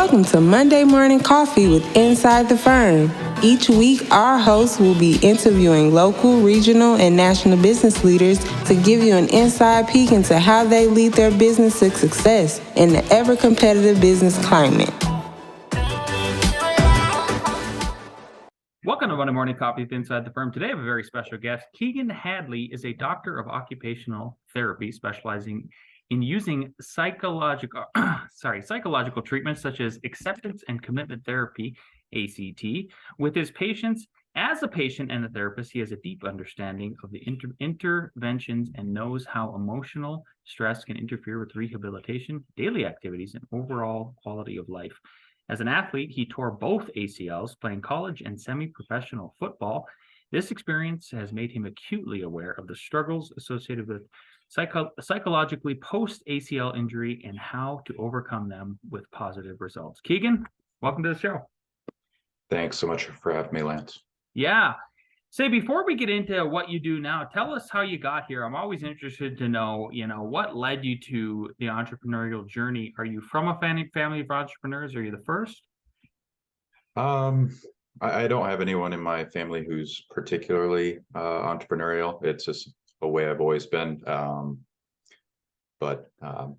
Welcome to Monday Morning Coffee with Inside the Firm. Each week, our hosts will be interviewing local, regional, and national business leaders to give you an inside peek into how they lead their business to success in the ever-competitive business climate. Welcome to Monday Morning Coffee with Inside the Firm. Today I have a very special guest. Keagen Hadley is a doctor of occupational therapy specializing in using psychological treatments such as acceptance and commitment therapy, ACT, with his patients. As a patient and a therapist, he has a deep understanding of the interventions and knows how emotional stress can interfere with rehabilitation, daily activities, and overall quality of life. As an athlete, he tore both ACLs playing college and semi-professional football. This experience has made him acutely aware of the struggles associated with psychologically post-ACL injury and how to overcome them with positive results. Keagen, welcome to the show. Thanks so much for having me, Lance. Yeah. Say, before we get into what you do now, tell us how you got here. I'm always interested to know, what led you to the entrepreneurial journey. Are you from a family of entrepreneurs? Are you the first? I don't have anyone in my family who's particularly entrepreneurial. It's just a way I've always been. But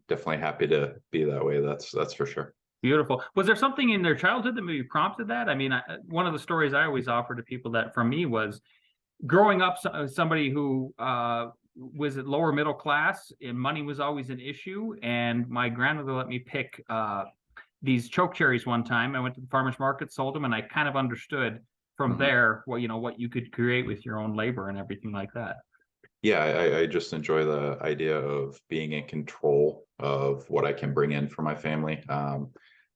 definitely happy to be that way. That's for sure. Beautiful. Was there something in their childhood that maybe prompted that? I mean, one of the stories I always offer to people that from me was growing up, somebody who was at lower middle class and money was always an issue. And my grandmother let me pick these choke cherries one time. I went to the farmer's market, sold them, and I kind of understood from there what you could create with your own labor and everything like that. Yeah, I just enjoy the idea of being in control of what I can bring in for my family.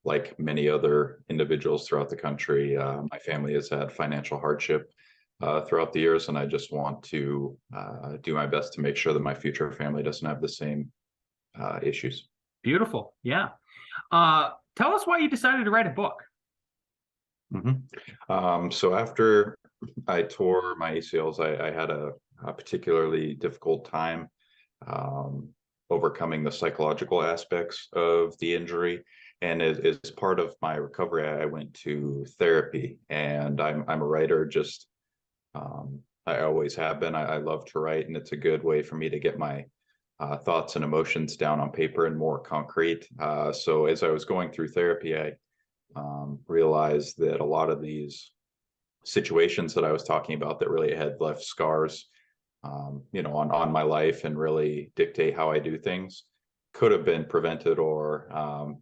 Like many other individuals throughout the country, my family has had financial hardship throughout the years, and I just want to do my best to make sure that my future family doesn't have the same issues. Beautiful. Yeah. Tell us why you decided to write a book. So after I tore my ACLs, I had a particularly difficult time overcoming the psychological aspects of the injury. And as part of my recovery, I went to therapy, and I'm a writer. Just I always have been. I love to write, and it's a good way for me to get my thoughts and emotions down on paper and more concrete. So as I was going through therapy, I realized that a lot of these situations that I was talking about that really had left scars, on my life and really dictate how I do things, could have been prevented or,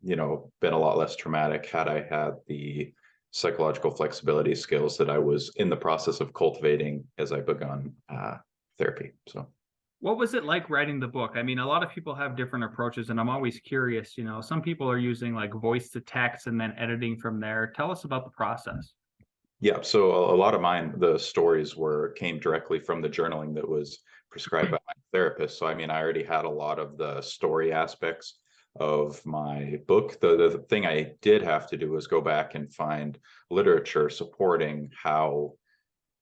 been a lot less traumatic had I had the psychological flexibility skills that I was in the process of cultivating as I begun therapy. So. What was it like writing the book? I mean, a lot of people have different approaches, and I'm always curious, some people are using like voice to text and then editing from there. Tell us about the process. Yeah, so a lot of mine, the stories came directly from the journaling that was prescribed by my therapist. So I mean, I already had a lot of the story aspects of my book. The thing I did have to do was go back and find literature supporting how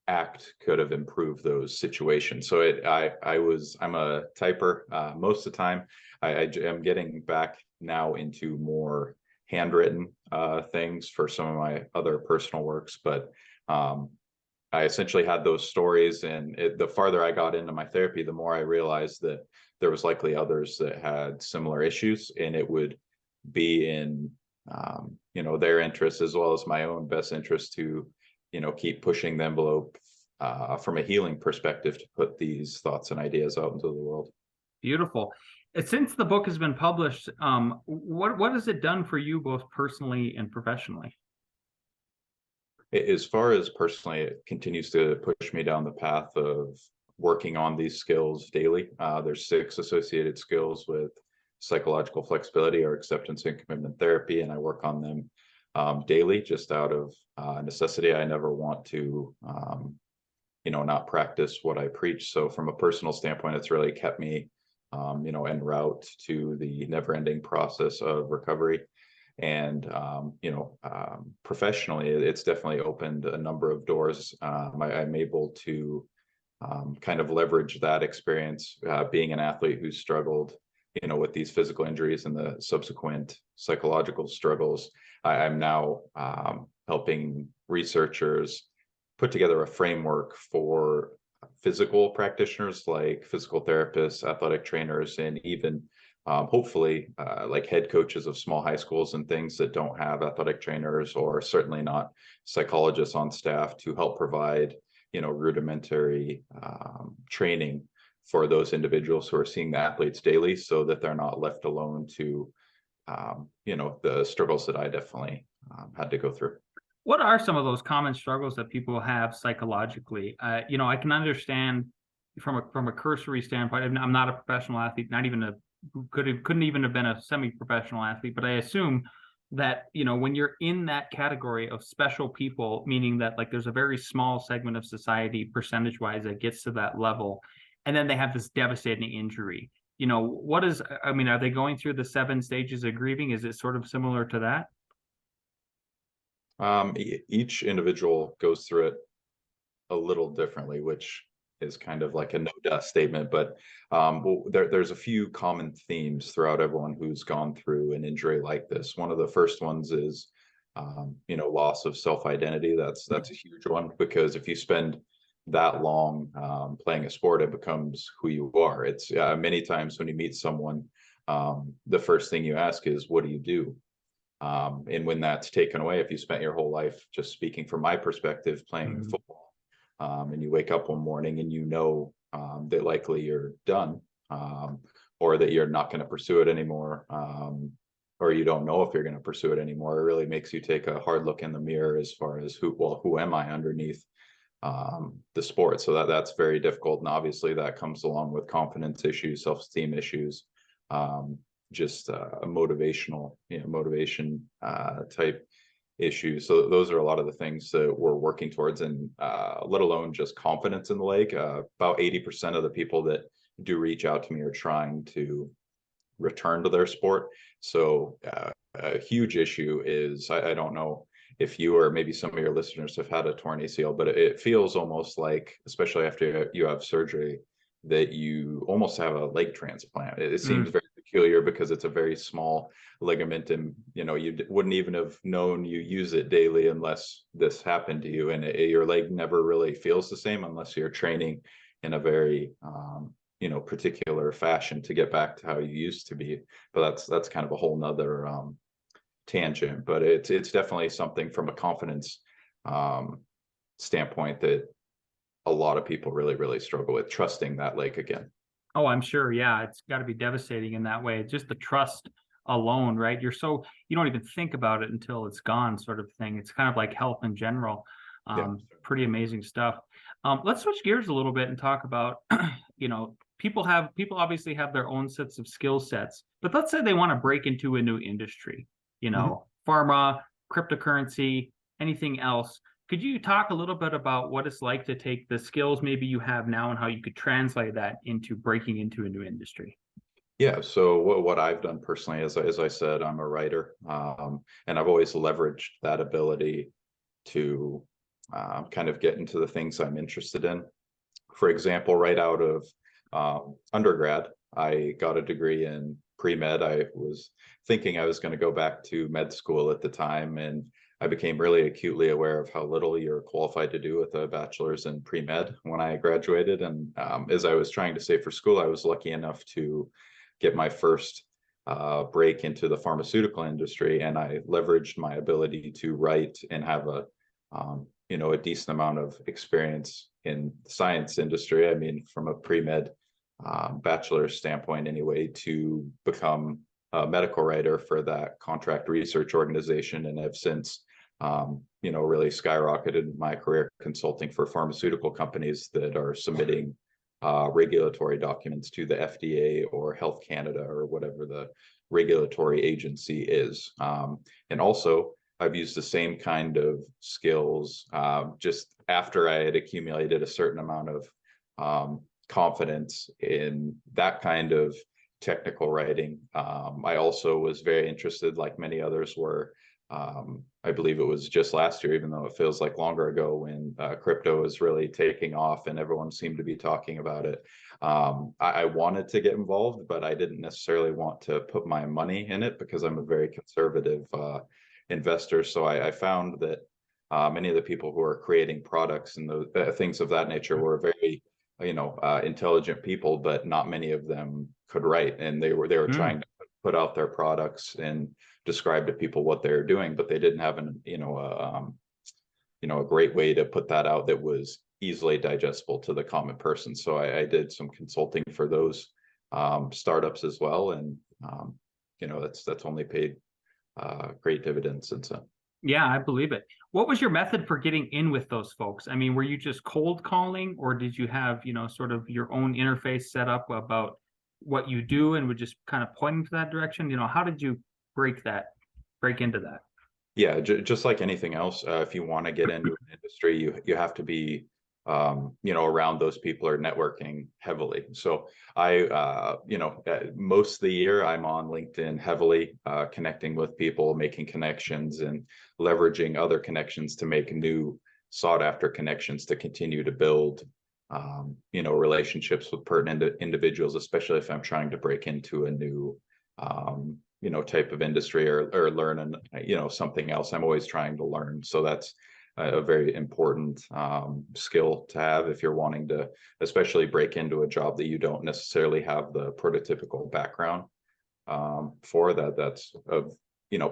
ACT could have improved those situations. So I'm a typer most of the time. I am getting back now into more handwritten things for some of my other personal works, but I essentially had those stories, and the farther I got into my therapy, the more I realized that there was likely others that had similar issues, and it would be in their interest as well as my own best interest to keep pushing the envelope from a healing perspective to put these thoughts and ideas out into the world. Beautiful. Since the book has been published, what has it done for you both personally and professionally? As far as personally, it continues to push me down the path of working on these skills daily. There's 6 associated skills with psychological flexibility or acceptance and commitment therapy, and I work on them daily just out of necessity. I never want to not practice what I preach. So from a personal standpoint, it's really kept me en route to the never-ending process of recovery. And professionally, it's definitely opened a number of doors. I'm able to kind of leverage that experience, being an athlete who struggled with these physical injuries and the subsequent psychological struggles, I'm now helping researchers put together a framework for physical practitioners like physical therapists, athletic trainers, and even hopefully like head coaches of small high schools and things that don't have athletic trainers, or certainly not psychologists on staff, to help provide rudimentary training for those individuals who are seeing the athletes daily, so that they're not left alone to the struggles that I definitely had to go through. What are some of those common struggles that people have psychologically? I can understand from a cursory standpoint. I'm not a professional athlete, not even couldn't even have been a semi-professional athlete, but I assume that when you're in that category of special people, meaning that like there's a very small segment of society percentage-wise that gets to that level, and then they have this devastating injury. Are they going through the 7 stages of grieving? Is it sort of similar to that? Each individual goes through it a little differently, which is kind of like a no-duh statement, but there's a few common themes throughout everyone who's gone through an injury like this. One of the first ones is loss of self-identity. That's a huge one, because if you spend that long playing a sport, it becomes who you are. It's many times when you meet someone, the first thing you ask is, what do you do? And when that's taken away, if you spent your whole life, just speaking from my perspective, playing football, and you wake up one morning and that likely you're done, or that you're not going to pursue it anymore, or you don't know if you're going to pursue it anymore, it really makes you take a hard look in the mirror as far as who am I underneath the sport. So that's very difficult, and obviously that comes along with confidence issues, self-esteem issues, just a motivation type issues. So those are a lot of the things that we're working towards, and let alone just confidence in the leg. About 80% of the people that do reach out to me are trying to return to their sport. So a huge issue is, I don't know if you or maybe some of your listeners have had a torn ACL, but it feels almost like, especially after you have surgery, that you almost have a leg transplant. It seems very peculiar because it's a very small ligament, and you wouldn't even have known you use it daily unless this happened to you, and your leg never really feels the same unless you're training in a very particular fashion to get back to how you used to be. But that's kind of a whole nother tangent. But it's definitely something from a confidence standpoint that a lot of people really, really struggle with, trusting that leg again. Oh, I'm sure. Yeah, it's got to be devastating in that way. Just the trust alone, right? You don't even think about it until it's gone, sort of thing. It's kind of like health in general. Pretty amazing stuff. Let's switch gears a little bit and talk about, people obviously have their own sets of skill sets, but let's say they want to break into a new industry, pharma, cryptocurrency, anything else. Could you talk a little bit about what it's like to take the skills maybe you have now and how you could translate that into breaking into a new industry? Yeah, so what I've done personally, as I said, I'm a writer, and I've always leveraged that ability to kind of get into the things I'm interested in. For example, right out of undergrad, I got a degree in pre-med. I was thinking I was going to go back to med school at the time, and I became really acutely aware of how little you're qualified to do with a bachelor's in pre-med when I graduated. And as I was trying to save for school, I was lucky enough to get my first break into the pharmaceutical industry, and I leveraged my ability to write and have a decent amount of experience in the science industry. I mean, from a pre-med bachelor's standpoint anyway, to become a medical writer for that contract research organization, and have since really skyrocketed my career consulting for pharmaceutical companies that are submitting regulatory documents to the FDA or Health Canada or whatever the regulatory agency is. And also, I've used the same kind of skills just after I had accumulated a certain amount of confidence in that kind of technical writing. I also was very interested, like many others were, I believe it was just last year, even though it feels like longer ago, when crypto was really taking off and everyone seemed to be talking about it. I wanted to get involved, but I didn't necessarily want to put my money in it because I'm a very conservative investor. So I found that many of the people who are creating products and those things of that nature were very, intelligent people, but not many of them could write, and they were trying to put out their products and describe to people what they're doing, but they didn't have a great way to put that out that was easily digestible to the common person. So I did some consulting for those startups as well, and that's only paid great dividends since then. Yeah, I believe it. What was your method for getting in with those folks? I mean, were you just cold calling, or did you have, sort of your own interface set up about what you do and would just kind of point into that direction? How did you break into that? Yeah, just like anything else, if you want to get into an industry, you have to be, around those people or networking heavily. So most of the year I'm on LinkedIn heavily, connecting with people, making connections, and leveraging other connections to make new sought after connections to continue to build, relationships with pertinent individuals, especially if I'm trying to break into a new, type of industry or learn something else. I'm always trying to learn. So that's a very important skill to have if you're wanting to, especially break into a job that you don't necessarily have the prototypical background for. That's of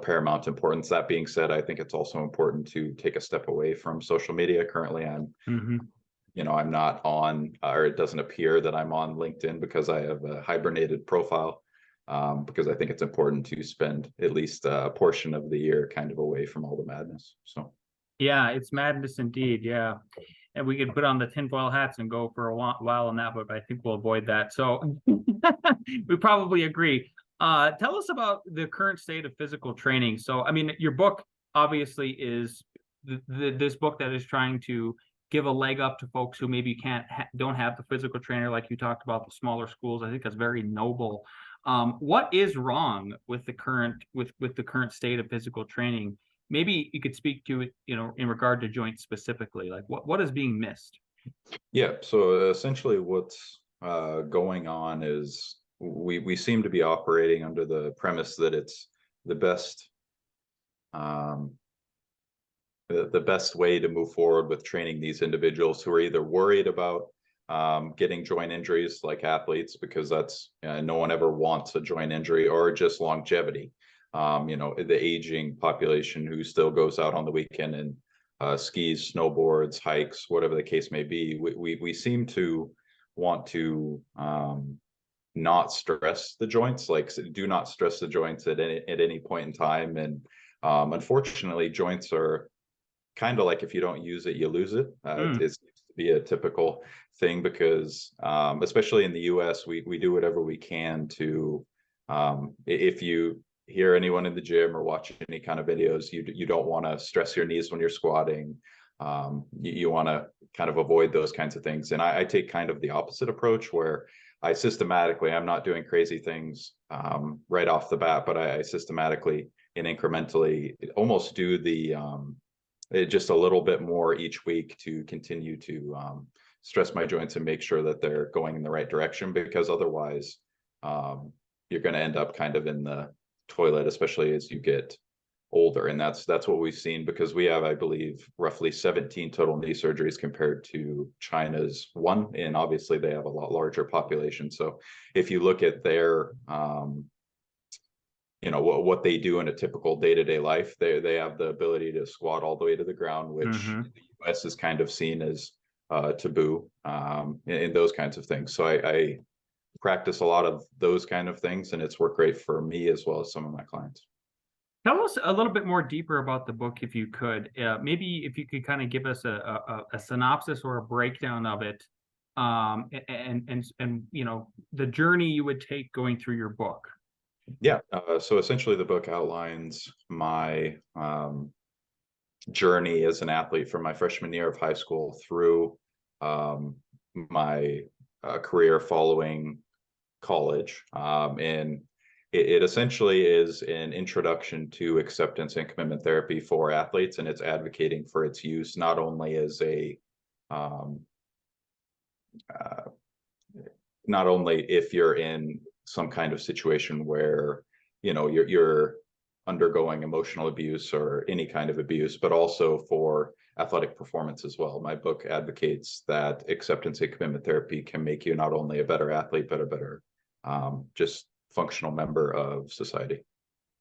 paramount importance. That being said, I think it's also important to take a step away from social media. Currently, I'm not on, or it doesn't appear that I'm on LinkedIn because I have a hibernated profile. Because I think it's important to spend at least a portion of the year kind of away from all the madness. So yeah, it's madness indeed. Yeah. And we could put on the tinfoil hats and go for a while on that, but I think we'll avoid that. So we probably agree. Tell us about the current state of physical training. So, I mean, your book obviously is this book that is trying to give a leg up to folks who maybe don't have the physical trainer, like you talked about, the smaller schools. I think that's very noble. What is wrong with the current state of physical training? Maybe you could speak to it, in regard to joints specifically. Like what is being missed? Yeah. So essentially, what's going on is we seem to be operating under the premise that it's the best the best way to move forward with training these individuals who are either worried about getting joint injuries like athletes, because that's no one ever wants a joint injury, or just longevity. The aging population who still goes out on the weekend and skis, snowboards, hikes, whatever the case may be. We seem to want to not stress the joints, like do not stress the joints at any point in time. And unfortunately, joints are kind of like, if you don't use it, you lose it. It seems to be a typical thing because, especially in the US, we do whatever we can to, if you hear anyone in the gym or watch any kind of videos, you don't want to stress your knees when you're squatting. You want to kind of avoid those kinds of things. And I take kind of the opposite approach, where I'm not doing crazy things right off the bat, but I systematically and incrementally almost do the just a little bit more each week to continue to stress my joints and make sure that they're going in the right direction, because otherwise you're going to end up kind of in the toilet, especially as you get older. And that's what we've seen, because we have, I believe, roughly 17 total knee surgeries compared to China's 1, and obviously they have a lot larger population. So if you look at their what they do in a typical day-to-day life, they have the ability to squat all the way to the ground, which in the US is kind of seen as taboo, in those kinds of things. So I practice a lot of those kind of things, and it's worked great for me as well as some of my clients. Tell us a little bit more deeper about the book, if you could. Maybe if you could kind of give us a synopsis or a breakdown of it, and the journey you would take going through your book. Yeah. So essentially, the book outlines my journey as an athlete from my freshman year of high school through my career following college, and it essentially is an introduction to acceptance and commitment therapy for athletes, and it's advocating for its use not only as a not only if you're in some kind of situation where you're undergoing emotional abuse or any kind of abuse, but also for athletic performance as well. My book advocates that acceptance and commitment therapy can make you not only a better athlete, but a better just functional member of society.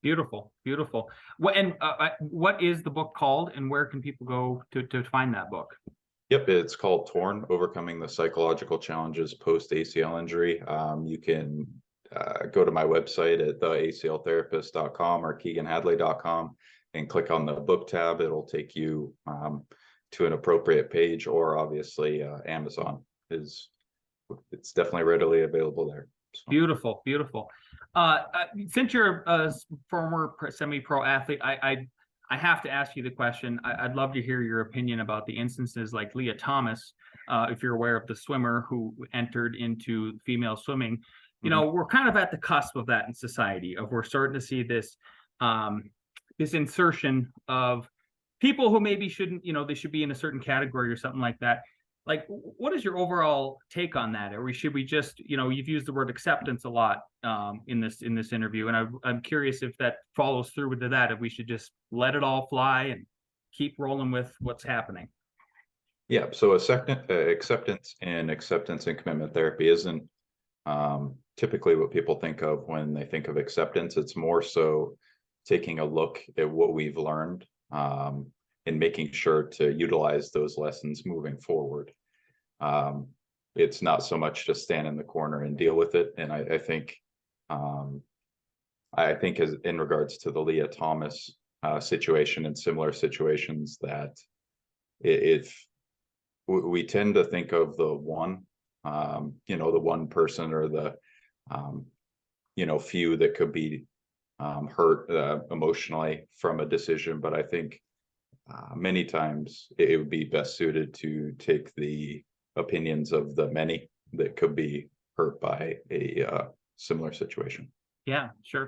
Beautiful, beautiful. What is the book called, and where can people go to find that book? Yep, it's called Torn: Overcoming the Psychological Challenges Post-ACL Injury. You can go to my website at theacltherapist.com or keagenhadley.com and click on the book tab. It'll take you to an appropriate page, or obviously Amazon it's definitely readily available there. So. Beautiful, beautiful. Since you're a former semi-pro athlete, I have to ask you the question. I'd love to hear your opinion about the instances like Leah Thomas, if you're aware of the swimmer who entered into female swimming. We're kind of at the cusp of that in society. We're starting to see this this insertion of people who maybe shouldn't, they should be in a certain category or something like that. Like, what is your overall take on that? Or should we just, you've used the word acceptance a lot in this interview, and I'm curious if that follows through with that, if we should just let it all fly and keep rolling with what's happening. Yeah, so acceptance and commitment therapy isn't typically what people think of when they think of acceptance. It's more so taking a look at what we've learned and making sure to utilize those lessons moving forward. It's not so much to stand in the corner and deal with it. And I think as in regards to the Leah Thomas situation and similar situations, that if we tend to think of the one, the one person or the few that could be hurt emotionally from a decision, but I think many times it would be best suited to take the opinions of the many that could be hurt by a similar situation. Yeah, sure.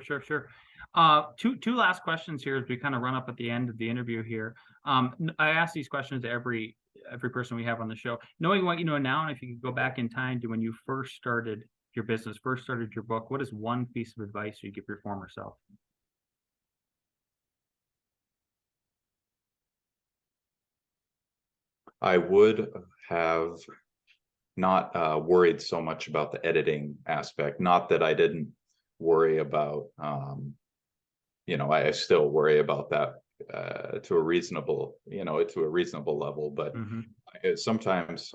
Two last questions here as we kind of run up at the end of the interview here. I ask these questions to every person we have on the show. Knowing what you know now, and if you could go back in time to when you first started your business, first started your book, what is one piece of advice you give your former self? I would have not worried so much about the editing aspect. Not that I didn't worry about, I still worry about that to a reasonable level. But sometimes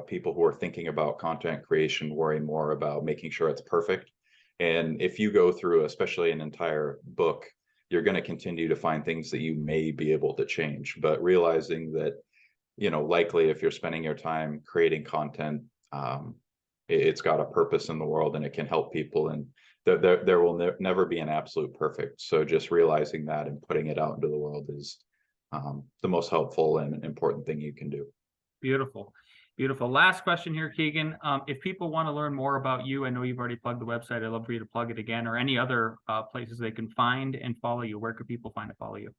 people who are thinking about content creation worry more about making sure it's perfect. And if you go through, especially an entire book, you're going to continue to find things that you may be able to change. But realizing that, likely if you're spending your time creating content, it's got a purpose in the world and it can help people, and there will never be an absolute perfect. So just realizing that and putting it out into the world is the most helpful and important thing you can do. Beautiful. Last question here, Keagen. If people want to learn more about you, I know you've already plugged the website. I'd love for you to plug it again, or any other places they can find and follow you. Where could people find to follow you?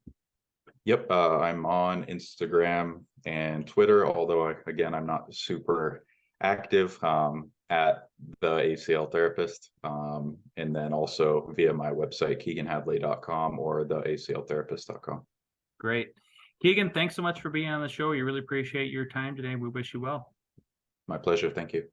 Yep, I'm on Instagram and Twitter, although I'm not super active, at the ACL Therapist, and then also via my website, keagenhadley.com or theacltherapist.com. Great. Keagen, thanks so much for being on the show. We really appreciate your time today. We wish you well. My pleasure. Thank you.